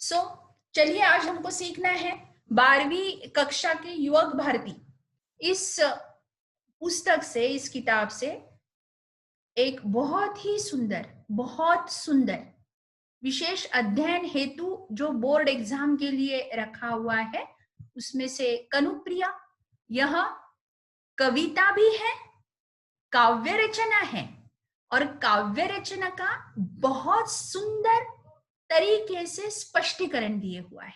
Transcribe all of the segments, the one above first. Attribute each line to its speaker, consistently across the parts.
Speaker 1: सो चलिए आज हमको सीखना है 12वीं कक्षा के युवक भारती इस पुस्तक से, इस किताब से एक बहुत सुंदर विशेष अध्ययन हेतु जो बोर्ड एग्जाम के लिए रखा हुआ है, उसमें से कनुप्रिया यह कविता भी है, काव्य रचना है और काव्य रचना का बहुत सुंदर तरीके से स्पष्टीकरण दिए हुआ है।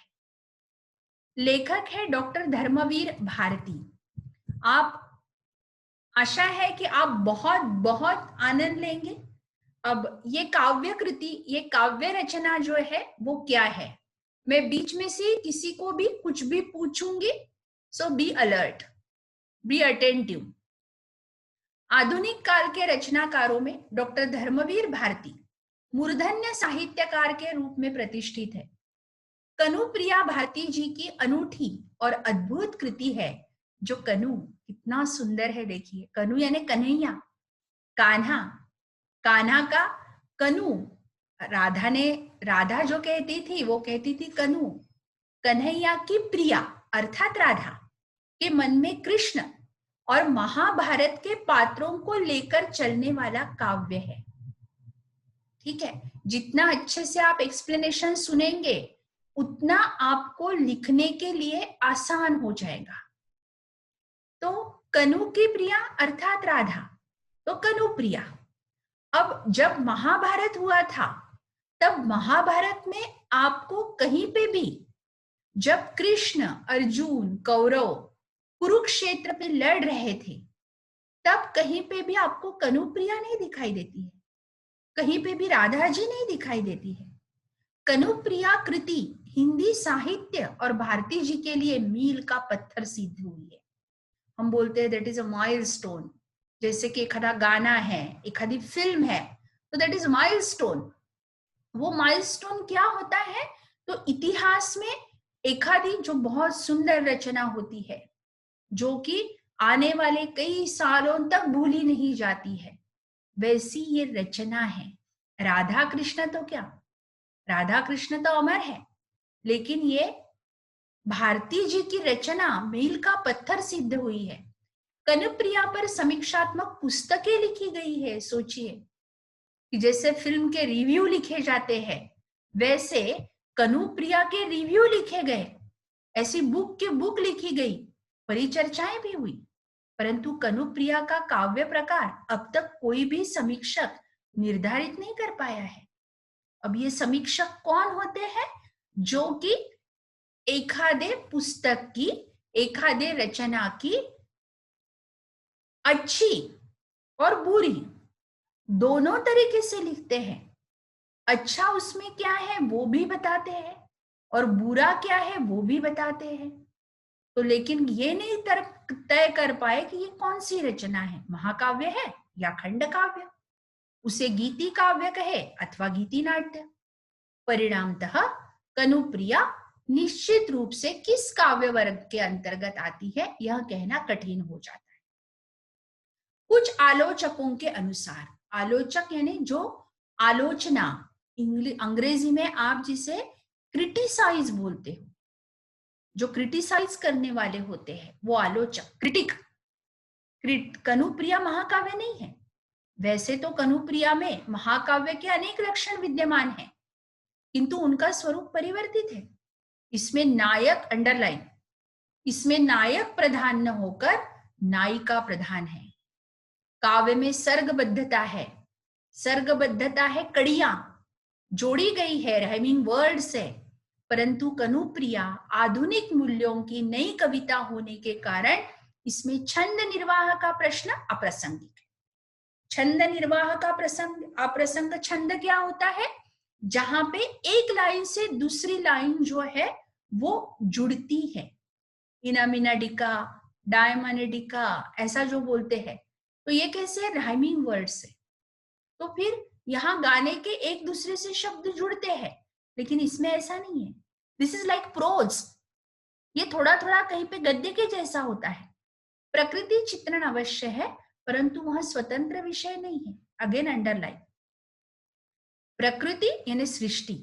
Speaker 1: लेखक है डॉक्टर धर्मवीर भारती। आप आशा है कि आप बहुत बहुत आनंद लेंगे। अब ये काव्य कृति, ये काव्य रचना जो है वो क्या है, मैं बीच में से किसी को भी कुछ भी पूछूंगी, सो बी अलर्ट, बी अटेंटिव। आधुनिक काल के रचनाकारों में डॉक्टर धर्मवीर भारती मूर्धन्य साहित्यकार के रूप में प्रतिष्ठित है। कनुप्रिया भारती जी की अनूठी और अद्भुत कृति है जो कनु, कितना सुंदर है, देखिए कनु यानी कन्हैया, कान्हा, कान्हा का कनु। राधा जो कहती थी वो कहती थी कनु। कन्हैया की प्रिया अर्थात राधा के मन में कृष्ण और महाभारत के पात्रों को लेकर चलने वाला काव्य है। ठीक है, जितना अच्छे से आप एक्सप्लेनेशन सुनेंगे उतना आपको लिखने के लिए आसान हो जाएगा। तो कनु की प्रिया अर्थात राधा, तो कनु प्रिया। अब जब महाभारत हुआ था तब महाभारत में आपको कहीं पे भी जब कृष्ण अर्जुन कौरव कुरुक्षेत्र पे लड़ रहे थे तब कहीं पे भी आपको कनुप्रिया नहीं दिखाई देती है, कहीं पे भी राधा जी नहीं दिखाई देती है। कनुप्रिया कृति हिंदी साहित्य और भारती जी के लिए मील का पत्थर सिद्ध हुई है। हम बोलते हैं दैट इज अ माइलस्टोन। जैसे कि एखादा गाना है, एखादी फिल्म है, तो दैट इज माइलस्टोन। वो माइलस्टोन क्या होता है, तो इतिहास में एखादी जो बहुत सुंदर रचना होती है जो कि आने वाले कई सालों तक भूली नहीं जाती है, वैसी ये रचना है। राधा कृष्ण तो क्या, राधा कृष्ण तो अमर है, लेकिन ये भारती जी की रचना मील का पत्थर सिद्ध हुई है। कनुप्रिया पर समीक्षात्मक पुस्तकें लिखी गई है। सोचिए कि जैसे फिल्म के रिव्यू लिखे जाते हैं वैसे कनुप्रिया के रिव्यू लिखे गए, ऐसी बुक की बुक लिखी गई, परिचर्चाएं भी हुई। परंतु कनुप्रिया का काव्य प्रकार अब तक कोई भी समीक्षक निर्धारित नहीं कर पाया है। अब ये समीक्षक कौन होते हैं, जो कि एखादे पुस्तक की, एखादे रचना की अच्छी और बुरी दोनों तरीके से लिखते हैं। अच्छा उसमें क्या है वो भी बताते हैं और बुरा क्या है वो भी बताते हैं। तो लेकिन ये नहीं तय कर पाए कि ये कौन सी रचना है, महाकाव्य है या खंड काव्य, उसे गीति काव्य कहे अथवा गीति नाट्य। परिणामतः कनुप्रिया निश्चित रूप से किस काव्य वर्ग के अंतर्गत आती है यह कहना कठिन हो जाता है। कुछ आलोचकों के अनुसार, आलोचक यानी जो आलोचना, अंग्रेजी में आप जिसे क्रिटिसाइज बोलते हो, जो क्रिटिसाइज करने वाले होते हैं वो आलोचक, क्रिटिक। कनुप्रिया महाकाव्य नहीं है। वैसे तो कनुप्रिया में महाकाव्य के अनेक लक्षण विद्यमान हैं, किंतु उनका स्वरूप परिवर्तित है। इसमें नायक, अंडरलाइन, इसमें नायक प्रधान न होकर नायिका प्रधान है। काव्य में सर्गबद्धता है, सर्गबद्धता है, कड़ियां जोड़ी गई है राइमिंग वर्ड से। परंतु कनुप्रिया आधुनिक मूल्यों की नई कविता होने के कारण इसमें छंद निर्वाह का प्रश्न अप्रासंगिक है। छंद निर्वाह का प्रसंग, अप्रसंग छंद क्या होता है, जहां पे एक लाइन से दूसरी लाइन जो है वो जुड़ती है, इनामिनाडिका, डायमनेडिका, ऐसा जो बोलते हैं, तो ये कैसे है, राइमिंग वर्ड से। तो फिर यहाँ गाने के एक दूसरे से शब्द जुड़ते हैं, लेकिन इसमें ऐसा नहीं है। दिस इज लाइक प्रोज, ये थोड़ा थोड़ा कहीं पे गद्य के जैसा होता है। प्रकृति चित्रण अवश्य है परंतु वह स्वतंत्र विषय नहीं है। अगेन अंडरलाइन, प्रकृति यानी सृष्टि,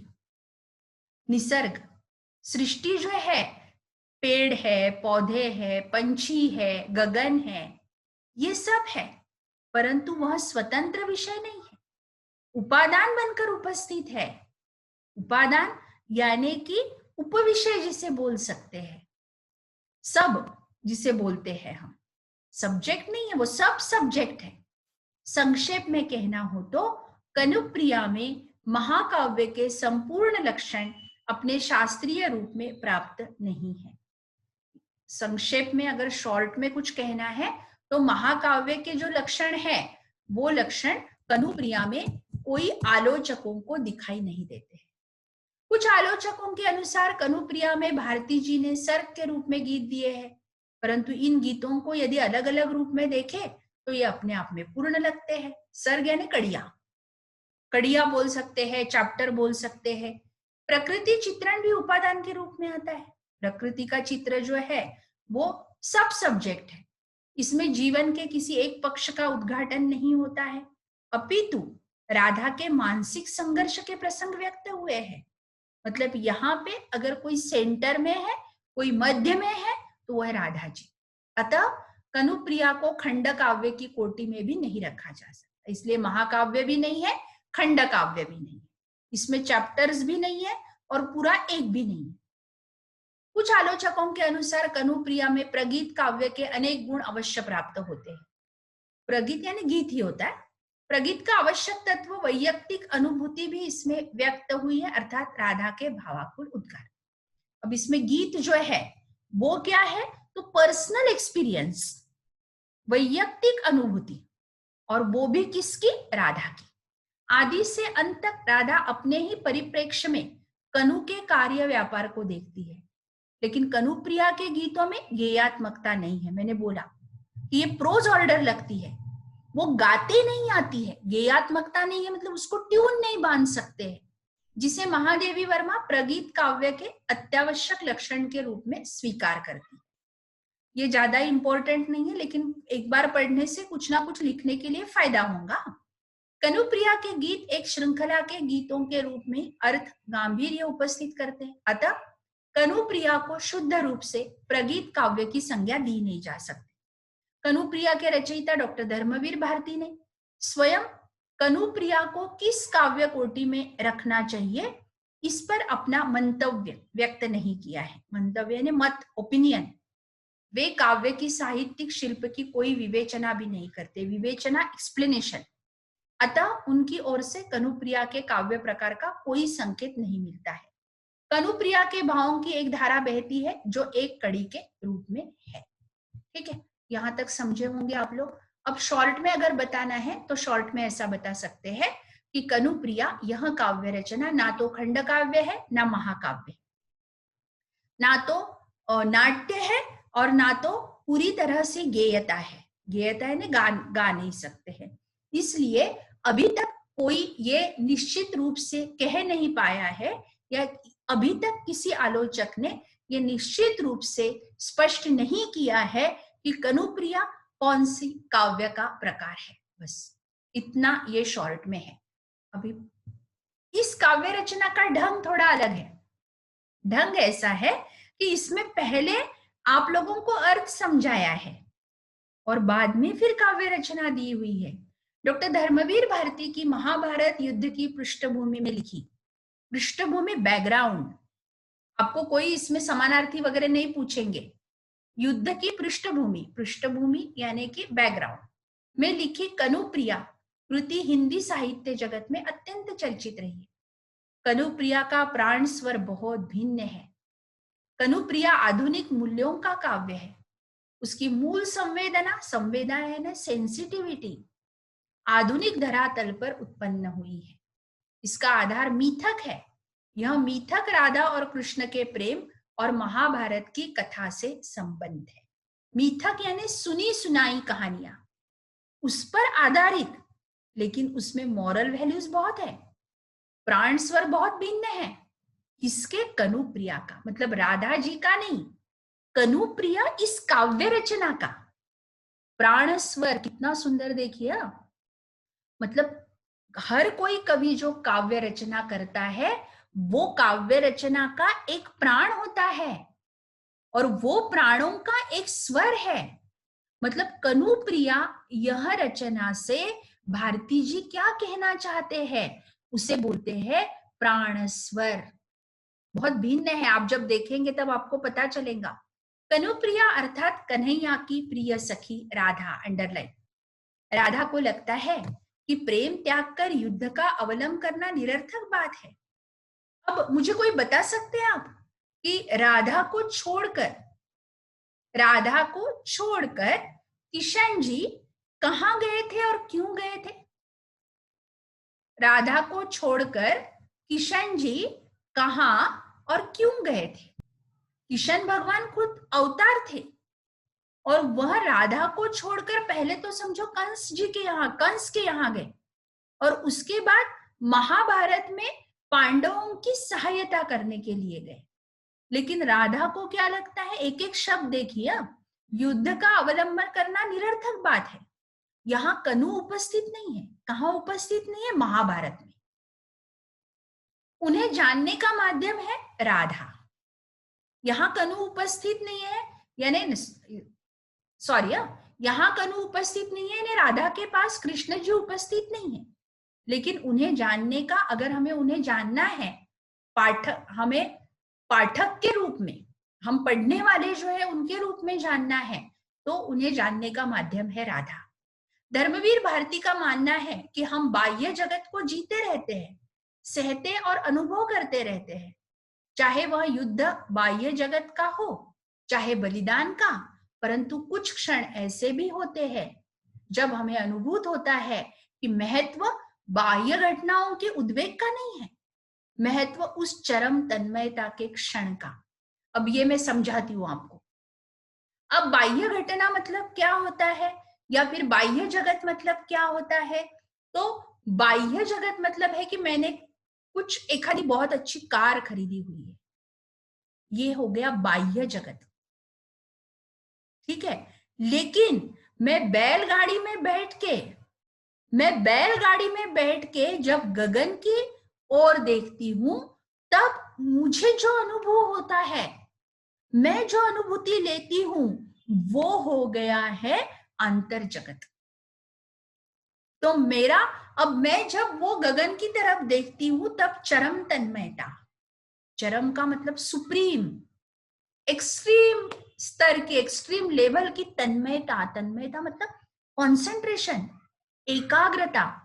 Speaker 1: निसर्ग, सृष्टि जो है, पेड़ है, पौधे है, पंछी है, गगन है, ये सब है, परंतु वह स्वतंत्र विषय नहीं है, उपादान बनकर उपस्थित है। उपादान यानी कि उपविषय जिसे बोल सकते हैं, सब जिसे बोलते हैं हम, सब्जेक्ट नहीं है, वो सब सब्जेक्ट है। संक्षेप में कहना हो तो कनुप्रिया में महाकाव्य के संपूर्ण लक्षण अपने शास्त्रीय रूप में प्राप्त नहीं है। संक्षेप में अगर शॉर्ट में कुछ कहना है तो महाकाव्य के जो लक्षण है वो लक्षण कनुप्रिया में कोई आलोचकों को दिखाई नहीं देते हैं। कुछ आलोचकों के अनुसार कनुप्रिया में भारती जी ने सर्ग के रूप में गीत दिए हैं, परंतु इन गीतों को यदि अलग अलग रूप में देखें तो ये अपने आप में पूर्ण लगते हैं। सर्ग यानी कड़िया, कड़िया बोल सकते हैं, चैप्टर बोल सकते हैं। प्रकृति चित्रण भी उपादान के रूप में आता है। प्रकृति का चित्र जो है वो सब सब्जेक्ट है, इसमें जीवन के किसी एक पक्ष का उद्घाटन नहीं होता है, अपितु राधा के मानसिक संघर्ष के प्रसंग व्यक्त हुए हैं। मतलब यहाँ पे अगर कोई सेंटर में है, कोई मध्य में है, तो वह राधा जी। अतः कनुप्रिया को खंड काव्य की कोटि में भी नहीं रखा जा सकता, इसलिए महाकाव्य भी नहीं है, खंड काव्य भी नहीं है, इसमें चैप्टर्स भी नहीं है और पूरा एक भी नहीं है। कुछ आलोचकों के अनुसार कनुप्रिया में प्रगीत काव्य के अनेक गुण अवश्य प्राप्त होते हैं। प्रगीत यानी गीत ही होता है। प्रगीत का आवश्यक तत्व वैयक्तिक अनुभूति भी इसमें व्यक्त हुई है, अर्थात राधा के भावाकुल उद्गार। अब इसमें गीत जो है वो क्या है, तो पर्सनल एक्सपीरियंस, वैयक्तिक अनुभूति, और वो भी किसकी, राधा की। आदि से अंत तक राधा अपने ही परिप्रेक्ष्य में कनु के कार्य व्यापार को देखती है, लेकिन कनुप्रिया के गीतों में गेयात्मकता नहीं है। मैंने बोला कि ये प्रोज ऑर्डर लगती है, वो गाते नहीं आती है, गेयात्मकता नहीं है, मतलब उसको ट्यून नहीं बांध सकते हैं, जिसे महादेवी वर्मा प्रगीत काव्य के अत्यावश्यक लक्षण के रूप में स्वीकार करती है। ये ज्यादा इंपॉर्टेंट नहीं है, लेकिन एक बार पढ़ने से कुछ ना कुछ लिखने के लिए फायदा होगा। कनुप्रिया के गीत एक श्रृंखला के गीतों के रूप में अर्थ गांभीर्य उपस्थित करते हैं, अतः कनुप्रिया को शुद्ध रूप से प्रगीत काव्य की संज्ञा दी नहीं जा सकती। कनुप्रिया के रचयिता डॉक्टर धर्मवीर भारती ने स्वयं कनुप्रिया को किस काव्य कोटि में रखना चाहिए इस पर अपना मंतव्य व्यक्त नहीं किया है। मंतव्य ने मत, ओपिनियन। वे काव्य की साहित्यिक शिल्प की कोई विवेचना भी नहीं करते, विवेचना एक्सप्लेनेशन। अतः उनकी ओर से कनुप्रिया के काव्य प्रकार का कोई संकेत नहीं मिलता है। कनुप्रिया के भावों की एक धारा बहती है जो एक कड़ी के रूप में है। ठीक है, यहां तक समझे होंगे आप लोग। अब शॉर्ट में अगर बताना है तो शॉर्ट में ऐसा बता सकते हैं कि कनुप्रिया यह काव्य रचना ना तो खंड काव्य है ना महाकाव्य, ना तो नाट्य है और ना तो पूरी तरह से गेयता है। गेयता है ना, गा नहीं सकते हैं। इसलिए अभी तक कोई ये निश्चित रूप से कह नहीं पाया है, या अभी तक किसी आलोचक ने ये निश्चित रूप से स्पष्ट नहीं किया है कि कनुप्रिया कौन सी काव्य का प्रकार है। बस इतना ये शॉर्ट में है। अभी इस काव्य रचना का ढंग थोड़ा अलग है। ढंग ऐसा है कि इसमें पहले आप लोगों को अर्थ समझाया है और बाद में फिर काव्य रचना दी हुई है। डॉक्टर धर्मवीर भारती की महाभारत युद्ध की पृष्ठभूमि में लिखी, पृष्ठभूमि बैकग्राउंड, आपको कोई इसमें समानार्थी वगैरह नहीं पूछेंगे। युद्ध की पृष्ठभूमि, पृष्ठभूमि यानी कि बैकग्राउंड में लिखी कनुप्रिया कृति हिंदी साहित्य जगत में अत्यंत चर्चित रही है। कनुप्रिया का प्राण स्वर बहुत भिन्न है। कनुप्रिया आधुनिक मूल्यों का काव्य है। उसकी मूल संवेदना, संवेदना है ना, सेंसिटिविटी, आधुनिक धरातल पर उत्पन्न हुई है। इसका आधार मीथक है। यह मीथक राधा और कृष्ण के प्रेम और महाभारत की कथा से संबंध है। मीथक यानी सुनी सुनाई कहानियां, उस पर आधारित, लेकिन उसमें मॉरल वैल्यूज बहुत है। प्राण स्वर बहुत भिन्न है। किसके? कनुप्रिया का, मतलब राधा जी का नहीं, कनुप्रिया इस काव्य रचना का। प्राण स्वर कितना सुंदर देखिए। मतलब हर कोई कवि जो काव्य रचना करता है वो काव्य रचना का एक प्राण होता है और वो प्राणों का एक स्वर है। मतलब कनुप्रिया यह रचना से भारती जी क्या कहना चाहते हैं, उसे बोलते हैं प्राण स्वर। बहुत भिन्न है, आप जब देखेंगे तब आपको पता चलेगा। कनुप्रिया अर्थात कन्हैया की प्रिय सखी राधा, अंडरलाइन। राधा को लगता है कि प्रेम त्याग कर युद्ध का अवलंब करना निरर्थक बात है। अब मुझे कोई बता सकते हैं आप कि राधा को छोड़कर किशन जी कहाँ गए थे और क्यों गए थे? राधा को छोड़कर किशन जी कहाँ और क्यों गए थे? किशन भगवान खुद अवतार थे और वह राधा को छोड़कर पहले तो समझो कंस के यहाँ गए और उसके बाद महाभारत में पांडवों की सहायता करने के लिए गए। लेकिन राधा को क्या लगता है, एक एक शब्द देखिए, युद्ध का अवलंबन करना निरर्थक बात है। यहाँ कनु उपस्थित नहीं है। कहाँ उपस्थित नहीं है? महाभारत में। उन्हें जानने का माध्यम है राधा। यहाँ कनु उपस्थित नहीं है, यानी सॉरी, यहाँ कनु उपस्थित नहीं है, यानी राधा के पास कृष्ण जी उपस्थित नहीं है। लेकिन उन्हें जानने का, अगर हमें उन्हें जानना है हमें पाठक के रूप में, हम पढ़ने वाले जो है उनके रूप में जानना है, तो उन्हें जानने का माध्यम है राधा। धर्मवीर भारती का मानना है कि हम बाह्य जगत को जीते रहते हैं, सहते और अनुभव करते रहते हैं, चाहे वह युद्ध बाह्य जगत का हो चाहे बलिदान का। परंतु कुछ क्षण ऐसे भी होते हैं जब हमें अनुभूत होता है कि महत्व बाह्य घटनाओं के उद्वेग का नहीं है, महत्व उस चरम तन्मयता के क्षण का। अब ये मैं समझाती हूं आपको। अब बाह्य घटना मतलब क्या होता है, या फिर बाह्य जगत मतलब क्या होता है? तो बाह्य जगत मतलब है कि मैंने कुछ एखादी बहुत अच्छी कार खरीदी हुई है, ये हो गया बाह्य जगत, ठीक है। लेकिन मैं बैलगाड़ी में बैठ के जब गगन की ओर देखती हूं, तब मुझे जो अनुभव होता है, मैं जो अनुभूति लेती हूं, वो हो गया है अंतर जगत। तो मेरा, अब मैं जब वो गगन की तरफ देखती हूं, तब चरम तन्मयता, चरम का मतलब सुप्रीम, एक्सट्रीम स्तर की, एक्सट्रीम लेवल की तन्मयता मतलब कॉन्सेंट्रेशन, एकाग्रता,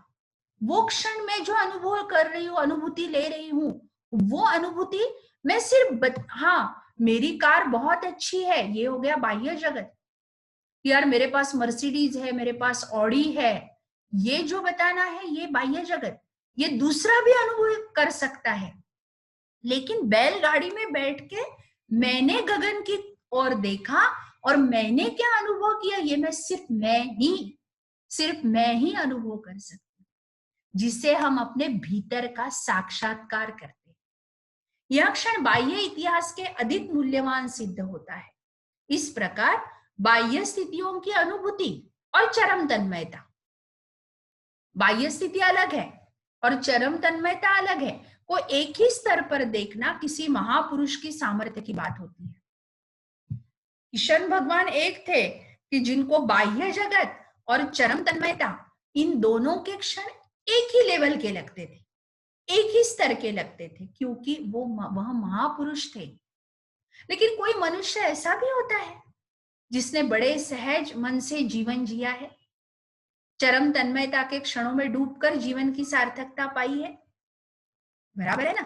Speaker 1: वो क्षण में जो अनुभव कर रही हूँ, अनुभूति ले रही हूँ, वो अनुभूति मैं सिर्फ हाँ मेरी कार बहुत अच्छी है, ये हो गया बाह्य जगत। यार मेरे पास मर्सिडीज है, मेरे पास ऑडी है, ये जो बताना है ये बाह्य जगत, ये दूसरा भी अनुभव कर सकता है। लेकिन बैलगाड़ी में बैठ के मैंने गगन की ओर देखा और मैंने क्या अनुभव किया, ये मैं सिर्फ मैं ही अनुभव कर सकती हूँ, जिसे हम अपने भीतर का साक्षात्कार करते हैं। यह क्षण बाह्य इतिहास के अधिक मूल्यवान सिद्ध होता है। इस प्रकार बाह्य स्थितियों की अनुभूति और चरम तन्मयता, बाह्य स्थिति अलग है और चरम तन्मयता अलग है, को एक ही स्तर पर देखना किसी महापुरुष की सामर्थ्य की बात होती है। किशन भगवान एक थे कि जिनको बाह्य जगत और चरम तन्मयता, इन दोनों के क्षण एक ही लेवल के लगते थे, एक ही स्तर के लगते थे, क्योंकि वह महापुरुष थे। लेकिन कोई मनुष्य ऐसा भी होता है जिसने बड़े सहज मन से जीवन जिया है, चरम तन्मयता के क्षणों में डूबकर जीवन की सार्थकता पाई है। बराबर है ना?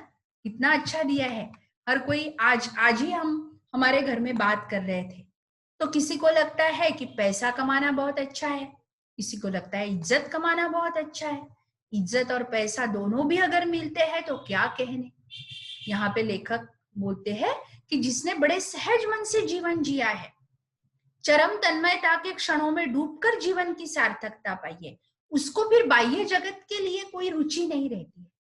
Speaker 1: कितना अच्छा दिया है। हर कोई आज ही हम हमारे घर में बात कर रहे थे, तो किसी को लगता है कि पैसा कमाना बहुत अच्छा है, किसी को लगता है इज्जत कमाना बहुत अच्छा है। इज्जत और पैसा दोनों भी अगर मिलते हैं तो क्या कहने। यहाँ पे लेखक बोलते हैं कि जिसने बड़े सहज मन से जीवन जिया है, चरम तन्मयता के क्षणों में डूबकर जीवन की सार्थकता पाई है, उसको फिर बाह्य जगत के लिए कोई रुचि नहीं रहती है।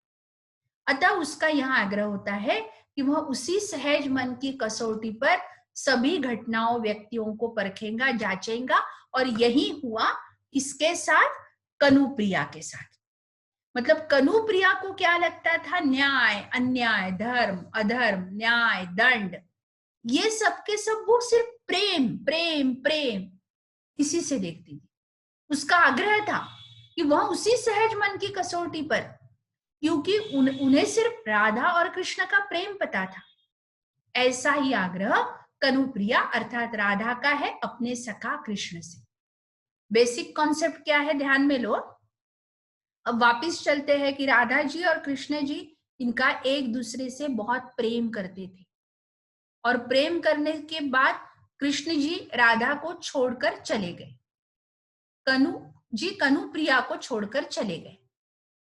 Speaker 1: अतः उसका यहाँ आग्रह होता है कि वह उसी सहज मन की कसौटी पर सभी घटनाओं, व्यक्तियों को परखेगा, जांचेगा, और यही हुआ इसके साथ, कनुप्रिया के साथ। मतलब कनुप्रिया को क्या लगता था? न्याय, अन्याय, धर्म, अधर्म, न्याय, दंड, ये सब के सब वो सिर्फ प्रेम प्रेम प्रेम इसी से देखती थी। उसका आग्रह था कि वह उसी सहज मन की कसौटी पर, क्योंकि उन्हें सिर्फ राधा और कृष्ण का प्रेम पता था, ऐसा ही आग्रह कनुप्रिया अर्थात राधा का है अपने सखा कृष्ण से। बेसिक कॉन्सेप्ट क्या है ध्यान में लो। अब वापिस चलते हैं कि राधा जी और कृष्ण जी इनका एक दूसरे से बहुत प्रेम करते थे, और प्रेम करने के बाद कृष्ण जी राधा को छोड़कर चले गए। कनु जी कनुप्रिया को छोड़कर चले गए।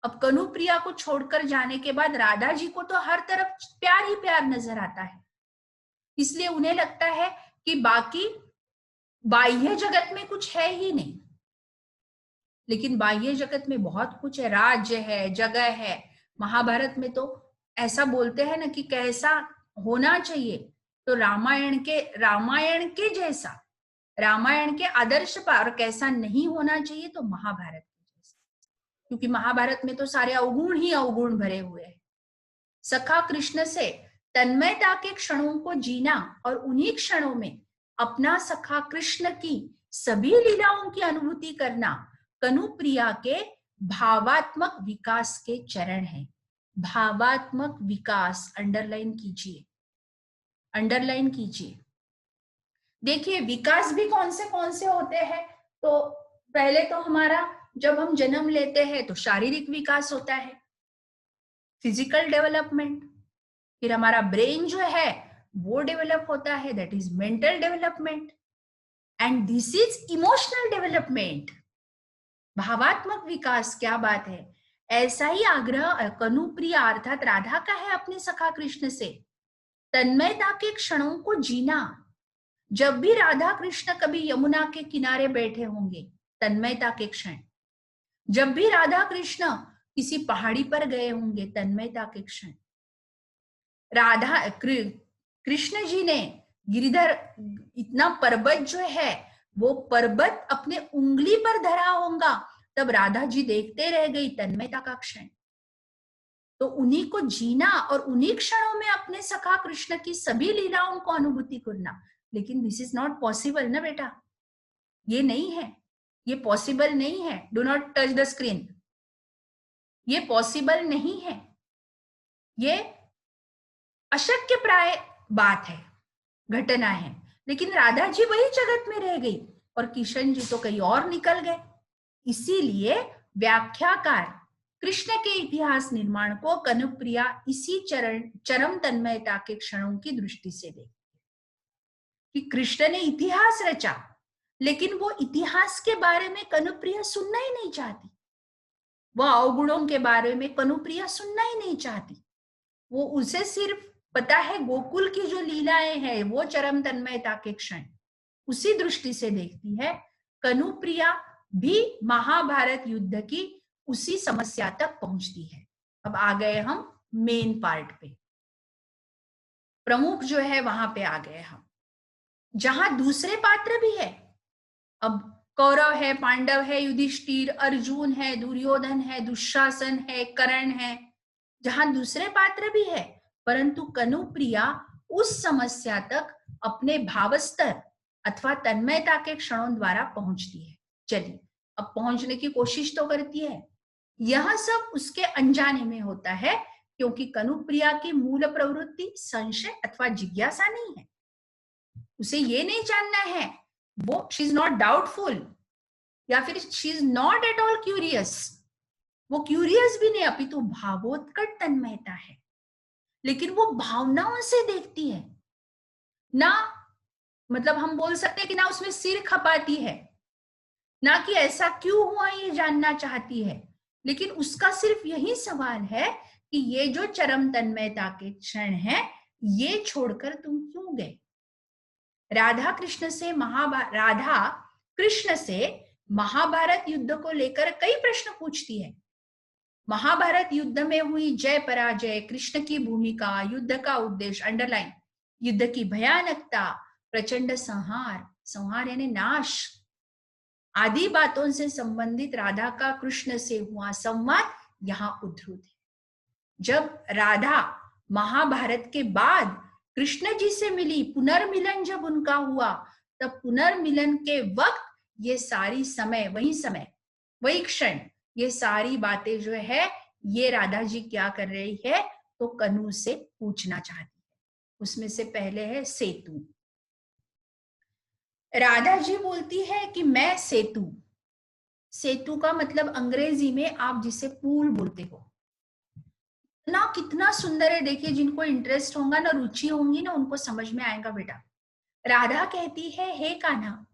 Speaker 1: अब कनुप्रिया को छोड़कर जाने के बाद राधा जी को तो हर तरफ प्यार ही प्यार नजर आता है, इसलिए उन्हें लगता है कि बाकी बाह्य जगत में कुछ है ही नहीं, लेकिन बाह्य जगत में बहुत कुछ है, राज्य है, जगह है। महाभारत में तो ऐसा बोलते हैं ना कि कैसा होना चाहिए, तो रामायण के जैसा, रामायण के आदर्श पर कैसा नहीं होना चाहिए, तो महाभारत के जैसा, क्योंकि महाभारत में तो सारे अवगुण ही अवगुण भरे हुए हैं। सखा कृष्ण से तन्मयता के क्षणों को जीना और उन्हीं क्षणों में अपना सखा कृष्ण की सभी लीलाओं की अनुभूति करना कनुप्रिया के भावात्मक विकास के चरण हैं। भावात्मक विकास अंडरलाइन कीजिए, अंडरलाइन कीजिए। देखिए विकास भी कौन से होते हैं, तो पहले तो हमारा जब हम जन्म लेते हैं तो शारीरिक विकास होता है, फिजिकल डेवलपमेंट, फिर हमारा ब्रेन जो है वो डेवलप होता है, that is mental development, and this is emotional development, भावात्मक विकास। क्या बात है। ऐसा ही आग्रह कनुप्रिया अर्थात राधा का है अपने सखा कृष्ण से, तन्मयता के क्षणों को जीना। जब भी राधा कृष्ण कभी यमुना के किनारे बैठे होंगे, तन्मयता के क्षण, जब भी राधा कृष्ण किसी पहाड़ी पर गए होंगे, तन्मयता के क्षण, राधा कृष्ण जी ने गिरिधर इतना पर्वत जो है वो पर्वत अपने उंगली पर धरा होगा, तब राधा जी देखते रह गई, तन्मयता का क्षण। तो उन्हीं को जीना और उन्हीं क्षणों में अपने सखा कृष्ण की सभी लीलाओं को अनुभूति करना। लेकिन दिस इज नॉट पॉसिबल ना बेटा, ये नहीं है, ये पॉसिबल नहीं है। Do not touch the screen, ये पॉसिबल नहीं है, ये अशक्य प्राय बात है, घटना है। लेकिन राधा जी वही जगत में रह गई और किशन जी तो कहीं और निकल गए। इसीलिए व्याख्याकार कृष्ण के इतिहास निर्माण को कनुप्रिया इसी चरम तन्मयता के क्षणों की दृष्टि से देखती है कि कृष्ण ने इतिहास रचा, लेकिन वो इतिहास के बारे में कनुप्रिया सुनना ही नहीं चाहती, वह अवगुणों के बारे में कनुप्रिया सुनना ही नहीं चाहती। वो उसे सिर्फ पता है गोकुल की जो लीलाएं हैं वो चरम तन्मयता के क्षण, उसी दृष्टि से देखती है। कनुप्रिया भी महाभारत युद्ध की उसी समस्या तक पहुंचती है। अब आ गए हम मेन पार्ट पे, प्रमुख जो है वहां पे आ गए हम, जहां दूसरे पात्र भी है। अब कौरव है, पांडव है, युधिष्ठिर, अर्जुन है, दुर्योधन है, दुशासन है, कर्ण है, जहां दूसरे पात्र भी है, परंतु कनुप्रिया उस समस्या तक अपने भावस्तर अथवा तन्मयता के क्षणों द्वारा पहुंचती है। चलिए अब पहुंचने की कोशिश तो करती है। यह सब उसके अनजाने में होता है, क्योंकि कनुप्रिया की मूल प्रवृत्ति संशय अथवा जिज्ञासा नहीं है। उसे ये नहीं जानना है, वो शी इज नॉट डाउटफुल या फिर she is not at all curious, वो क्यूरियस भी नहीं, अपितु भावोत्कट तन्मयता है। लेकिन वो भावनाओं से देखती है ना, मतलब हम बोल सकते हैं कि ना उसमें सिर खपाती है, ना कि ऐसा क्यों हुआ ये जानना चाहती है, लेकिन उसका सिर्फ यही सवाल है कि ये जो चरम तन्मयता के क्षण है ये छोड़कर तुम क्यों गए। राधा कृष्ण से महाभारत युद्ध को लेकर कई प्रश्न पूछती है। महाभारत युद्ध में हुई जय पराजय, कृष्ण की भूमिका, युद्ध का उद्देश्य, अंडरलाइन, युद्ध की भयानकता, प्रचंड संहार यानी नाश आदि बातों से संबंधित राधा का कृष्ण से हुआ संवाद, यहाँ उद्धृत है। जब राधा महाभारत के बाद कृष्ण जी से मिली, पुनर्मिलन जब उनका हुआ, तब पुनर्मिलन के वक्त ये सारी वही क्षण, ये सारी बातें जो है ये राधा जी क्या कर रही है, तो कनु से पूछना चाहती है। उसमें से पहले है सेतु। राधा जी बोलती है कि मैं सेतु। सेतु का मतलब अंग्रेजी में आप जिसे पुल बोलते हो ना, कितना सुंदर है। देखिए, जिनको इंटरेस्ट होगा ना, रुचि होंगी ना, उनको समझ में आएगा बेटा। राधा कहती है, हे कान्हा,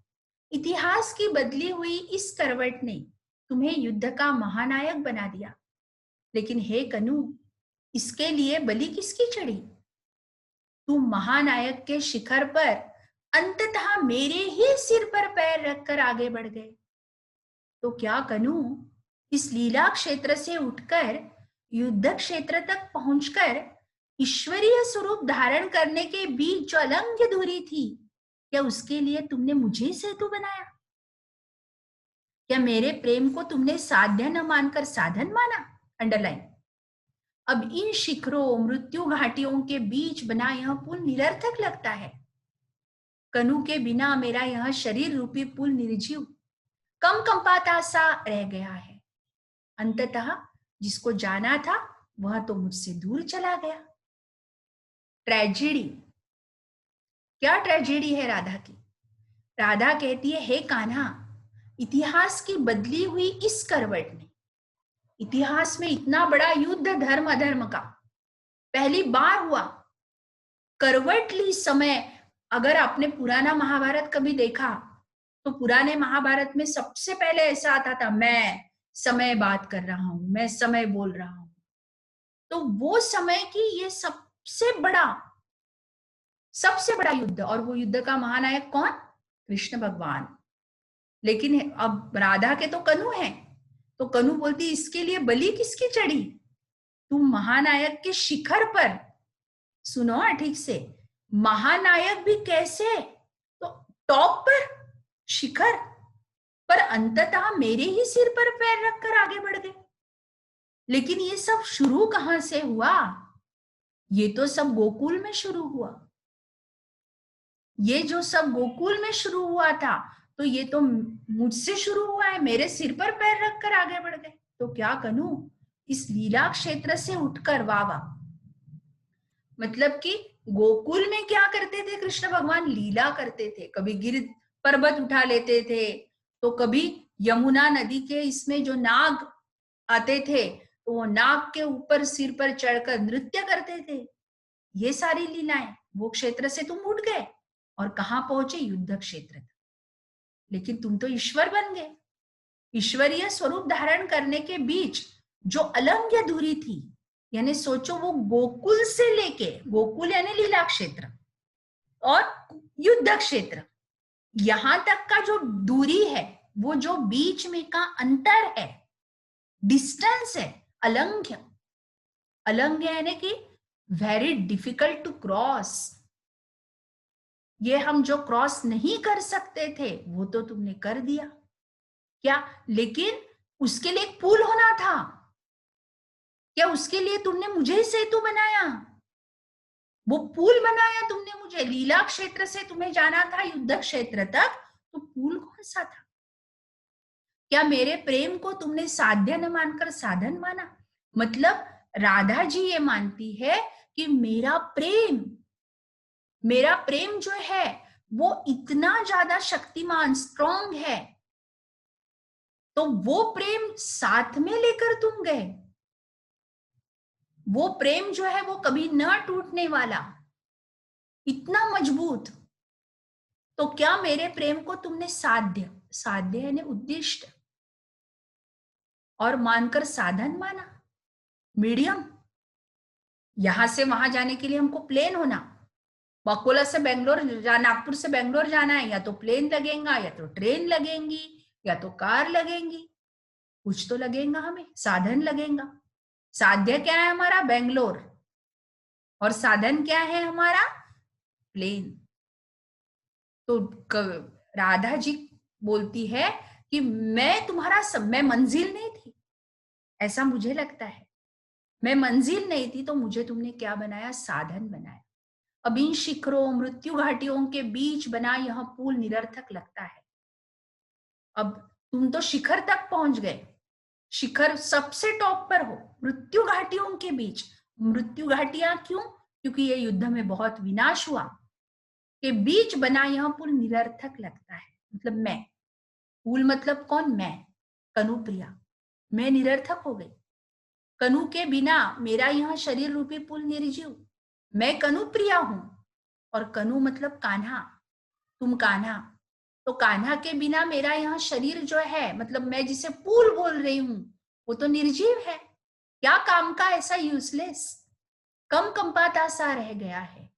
Speaker 1: इतिहास की बदली हुई इस करवट ने तुम्हें युद्ध का महानायक बना दिया, लेकिन हे कनु, इसके लिए बलि किसकी चढ़ी? तुम महानायक के शिखर पर अंततः मेरे ही सिर पर पैर रखकर आगे बढ़ गए। तो क्या कनु, इस लीला क्षेत्र से उठकर युद्ध क्षेत्र तक पहुंचकर ईश्वरीय स्वरूप धारण करने के बीच जो अलंघ्य दूरी थी, क्या उसके लिए तुमने मुझे सेतु बनाया? क्या मेरे प्रेम को तुमने साध्य न मानकर साधन माना? अंडरलाइन। अब इन शिखरों, मृत्यु घाटियों के बीच बना यह पुल निरर्थक लगता है। कनु के बिना मेरा यह शरीर रूपी पुल निर्जीव, कम कंपाता सा रह गया है। अंततः जिसको जाना था वह तो मुझसे दूर चला गया। ट्रेजेडी, क्या ट्रेजेडी है राधा की? राधा कहती है, हे कान्हा, इतिहास की बदली हुई इस करवट ने, इतिहास में इतना बड़ा युद्ध धर्म अधर्म का पहली बार हुआ, करवट ली समय। अगर आपने पुराना महाभारत कभी देखा तो पुराने महाभारत में सबसे पहले ऐसा आता था, मैं समय बात कर रहा हूं, मैं समय बोल रहा हूं। तो वो समय की ये सबसे बड़ा युद्ध, और वो युद्ध का महानायक कौन? कृष्ण भगवान। लेकिन अब राधा के तो कनु है, तो कनु बोलती, इसके लिए बलि किसकी चढ़ी? तुम महानायक के शिखर पर, सुनो ठीक से, महानायक भी कैसे, तो टॉप पर, शिखर पर अंततः मेरे ही सिर पर पैर रखकर आगे बढ़ गए। लेकिन ये सब शुरू कहां से हुआ? ये तो सब गोकुल में शुरू हुआ। ये जो सब गोकुल में शुरू हुआ था, तो ये तो मुझसे शुरू हुआ है, मेरे सिर पर पैर रखकर आगे बढ़ गए। तो क्या करूं, इस लीला क्षेत्र से उठकर, वाह, मतलब कि गोकुल में क्या करते थे कृष्ण भगवान? लीला करते थे। कभी गिर पर्वत उठा लेते थे, तो कभी यमुना नदी के इसमें जो नाग आते थे, तो वो नाग के ऊपर सिर पर चढ़कर नृत्य करते थे। ये सारी लीलाएं, वो क्षेत्र से तुम उठ गए और कहां पहुंचे? युद्ध क्षेत्र तक। लेकिन तुम तो ईश्वर बन गए। ईश्वरीय स्वरूप धारण करने के बीच जो अलंघ्य दूरी थी, यानी सोचो वो गोकुल से लेके, गोकुल यानी लीला क्षेत्र और युद्ध क्षेत्र, यहां तक का जो दूरी है, वो जो बीच में का अंतर है, डिस्टेंस है, अलंघ्य। अलंघ्य यानी कि वेरी डिफिकल्ट टू क्रॉस। ये हम जो क्रॉस नहीं कर सकते थे, वो तो तुमने कर दिया। क्या? लेकिन उसके लिए एक पुल होना था। क्या उसके लिए तुमने मुझे सेतु बनाया? वो पुल बनाया तुमने मुझे। लीला क्षेत्र से तुम्हें जाना था युद्ध क्षेत्र तक, तो पुल कौन सा था? क्या मेरे प्रेम को तुमने साध्य न मानकर साधन माना? मतलब राधा जी ये मानती है कि मेरा प्रेम जो है वो इतना ज्यादा शक्तिमान, स्ट्रॉन्ग है, तो वो प्रेम साथ में लेकर तुम गए। वो प्रेम जो है वो कभी न टूटने वाला, इतना मजबूत। तो क्या मेरे प्रेम को तुमने साध्य यानी उद्दिष्ट और मानकर साधन माना, मीडियम? यहां से वहां जाने के लिए हमको प्लेन होना, बकोला से बेंगलोर, नागपुर से बेंगलोर जाना है, या तो प्लेन लगेगा, या तो ट्रेन लगेंगी, या तो कार लगेंगी, कुछ तो लगेगा, हमें साधन लगेगा। साध्य क्या है हमारा? बेंगलोर। और साधन क्या है हमारा? प्लेन। तो राधा जी बोलती है कि मैं मंजिल नहीं थी, ऐसा मुझे लगता है। मैं मंजिल नहीं थी तो मुझे तुमने क्या बनाया, साधन बनाया। अब इन शिखरों मृत्यु घाटियों के बीच बना यह पुल निरर्थक लगता है। अब तुम तो शिखर तक पहुंच गए, शिखर सबसे टॉप पर हो, मृत्यु घाटियों के बीच। मृत्यु घाटियां क्यों? क्योंकि ये युद्ध में बहुत विनाश हुआ, के बीच बना यह पुल निरर्थक लगता है। मतलब मैं, पुल मतलब कौन? मैं, कनुप्रिया। मैं निरर्थक हो गई। कनु के बिना मेरा यह शरीर रूपी पुल निर्जीव। मैं कनुप्रिया हूं, और कनु मतलब कान्हा, तुम कान्हा। तो कान्हा के बिना मेरा यह शरीर जो है, मतलब मैं जिसे पुल बोल रही हूं, वो तो निर्जीव है। क्या काम का, ऐसा यूजलेस, कम कंपाता सा रह गया है।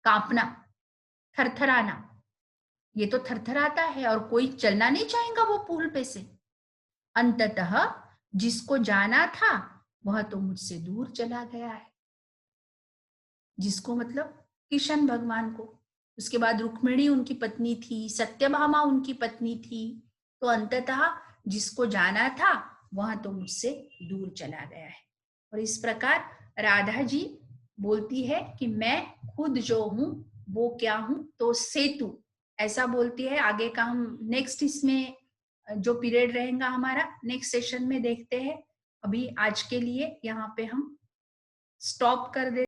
Speaker 1: कांपना, थरथराना, ये तो थरथराता है और कोई चलना नहीं चाहेगा वो पुल पे से। अंततः जिसको जाना था वह तो मुझसे दूर चला गया है। जिसको मतलब किशन भगवान को। उसके बाद रुक्मिणी उनकी पत्नी थी, सत्यभामा उनकी पत्नी थी। तो अंततः जिसको जाना था वह तो मुझसे दूर चला गया है। और इस प्रकार राधा जी बोलती है कि मैं खुद जो हूं वो क्या हूं, तो सेतु, ऐसा बोलती है। आगे का हम नेक्स्ट इसमें जो पीरियड रहेगा हमारा नेक्स्ट सेशन में देखते हैं। अभी आज के लिए यहाँ पे हम स्टॉप कर दे।